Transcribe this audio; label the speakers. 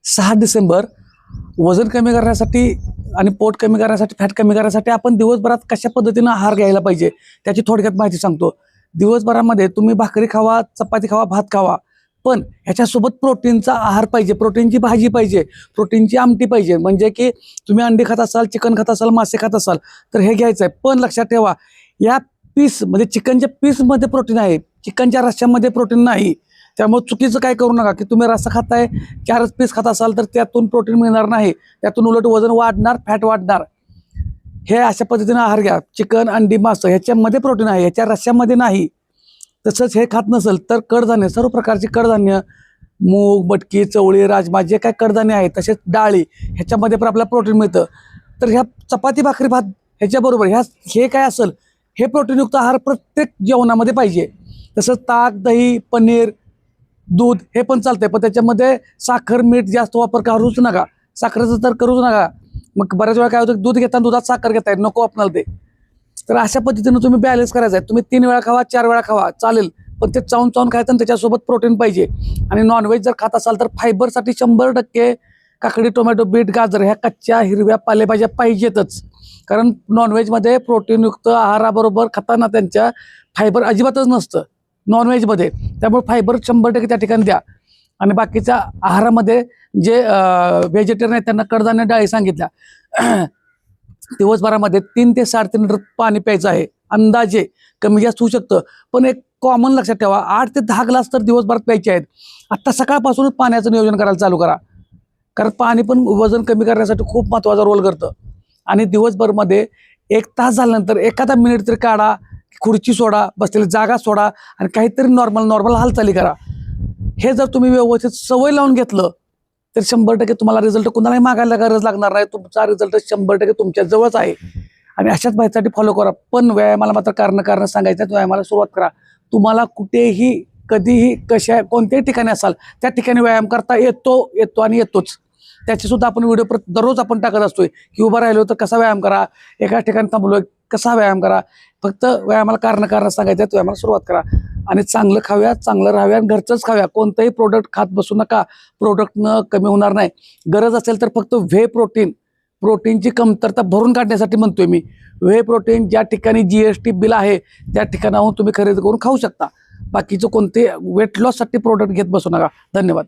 Speaker 1: 6 डिसेंबर वजन कमी करण्यासाठी आणि पोट कमी करण्यासाठी, फॅट कमी करण्यासाठी आपण दिवसभरात कशा पद्धतीनं आहार घ्यायला पाहिजे त्याची थोडक्यात माहिती सांगतो. दिवसभरामध्ये तुम्ही भाकरी खावा, चपाती खावा, भात खावा, पण ह्याच्यासोबत प्रोटीनचा आहार पाहिजे, प्रोटीनची भाजी पाहिजे, प्रोटीनची आमटी पाहिजे. म्हणजे की तुम्ही अंडी खात असाल, चिकन खात असाल, मासे खात असाल तर हे घ्यायचं आहे. पण लक्षात ठेवा, या पीस म्हणजे चिकनच्या पीसमध्ये प्रोटीन आहे, चिकनच्या रश्श्यामध्ये प्रोटीन नाही. त्यामुळे चुकीचं काय करू नका की तुम्ही रस्सा खाताय, 4च पीस खात असाल तर त्यातून प्रोटीन मिळणार नाही, त्यातून उलट वजन वाढणार, फॅट वाढणार. हे अशा पद्धतीने आहार घ्या. चिकन, अंडी, मांस ह्याच्यामध्ये प्रोटीन आहे, ह्याच्या रश्श्यामध्ये नाही. तसंच हे खात नसेल तर कडधान्य, सर्व प्रकारची कडधान्य, मूग, मटकी, चवळी, राजमा, जे काय कडधान्य आहेत, तसेच डाळी, ह्याच्यामध्ये पण आपल्याला प्रोटीन मिळतं. तर ह्या चपाती, भाकरी, भात ह्याच्याबरोबर हे काय असेल, हे प्रोटीनयुक्त आहार प्रत्येक जेवणामध्ये पाहिजे. तसंच ताक, दही, पनीर, दूध हे पण चालतंय, पण त्याच्यामध्ये साखर, मीठ जास्त वापर करूच नका. साखरेचं तर करूच नका. मग बऱ्याच वेळा काय होतं, दूध घेताना दुधात साखर घेताय, नको आपणाला ते. तर अशा पद्धतीनं तुम्ही बॅलन्स करायचं आहे. तुम्ही 3 वेळा खावा, 4 वेळा खावा चालेल, पण ते चावून चावून खायचं आणि त्याच्यासोबत प्रोटीन पाहिजे. आणि नॉनव्हेज जर खात असाल तर फायबरसाठी 100% काकडी, टोमॅटो, बीट, गाजर ह्या कच्च्या हिरव्या पालेभाज्या पाहिजेतच. कारण नॉनव्हेजमध्ये प्रोटीनयुक्त आहाराबरोबर खाताना त्यांच्या फायबर अजिबातच नसतं नॉनव्हेजमध्ये. त्यामुळे फायबर 100% त्या ठिकाणी द्या. आणि बाकीच्या आहारामध्ये जे व्हेजिटेरियन आहेत त्यांना कडधान्य, डाळी सांगितल्या. दिवसभरामध्ये 3 ते 3.5 लिटर पाणी प्यायचं आहे. अंदाजे कमी जास्त होऊ शकतं, पण एक कॉमन लक्षात ठेवा, 8 ते 10 ग्लास तर दिवसभरात प्यायचे आहेत. आत्ता सकाळपासूनच पाण्याचं नियोजन करायला चालू करा, कारण पाणी पण वजन कमी करण्यासाठी खूप महत्त्वाचा रोल करतं. आणि दिवसभरमध्ये 1 तास झाल्यानंतर एखादा मिनिट तरी काढा, खुर्ची सोडा, बसलेली जागा सोडा आणि काहीतरी नॉर्मल हालचाली करा. हे जर तुम्ही व्यवस्थित सवय लावून घेतलं तर 100% तुम्हाला रिझल्ट कुणालाही मागायला गरज लागणार नाही. तुमचा रिझल्ट 100% तुमच्या जवळच आहे. आणि अशाच माहितीसाठी फॉलो करा. पण व्यायामाला मात्र कारण सांगायचं, व्यायामाला सुरुवात करा. तुम्हाला कुठेही, कधीही, कोणत्याही ठिकाणी असाल त्या ठिकाणी व्यायाम करता येतो आणि येतोच. त्याचे सुद्धा आपण व्हिडिओ दररोज आपण टाकत असतोय की उभं राहिलो तर कसा व्यायाम करा, एका ठिकाणी थांबलो कसा व्यायाम करा. फक्त व्यायामाला कारण सांगायचं, व्यायामाला सुरुवात करा. आणि चांगलं खाऊया, चांगलं राहूया, घरचंच खाऊया. कोणतंही प्रोडक्ट खात बसू नका, प्रोडक्टनं कमी होणार नाही. गरज असेल तर फक्त व्हे प्रोटीनची कमतरता भरून काढण्यासाठी म्हणतोय मी. व्हे प्रोटीन ज्या ठिकाणी GST बिल आहे त्या ठिकाणाहून तुम्ही खरेदी करून खाऊ शकता. बाकीचं कोणते वेट लॉससाठी प्रोडक्ट घेत बसू नका. धन्यवाद.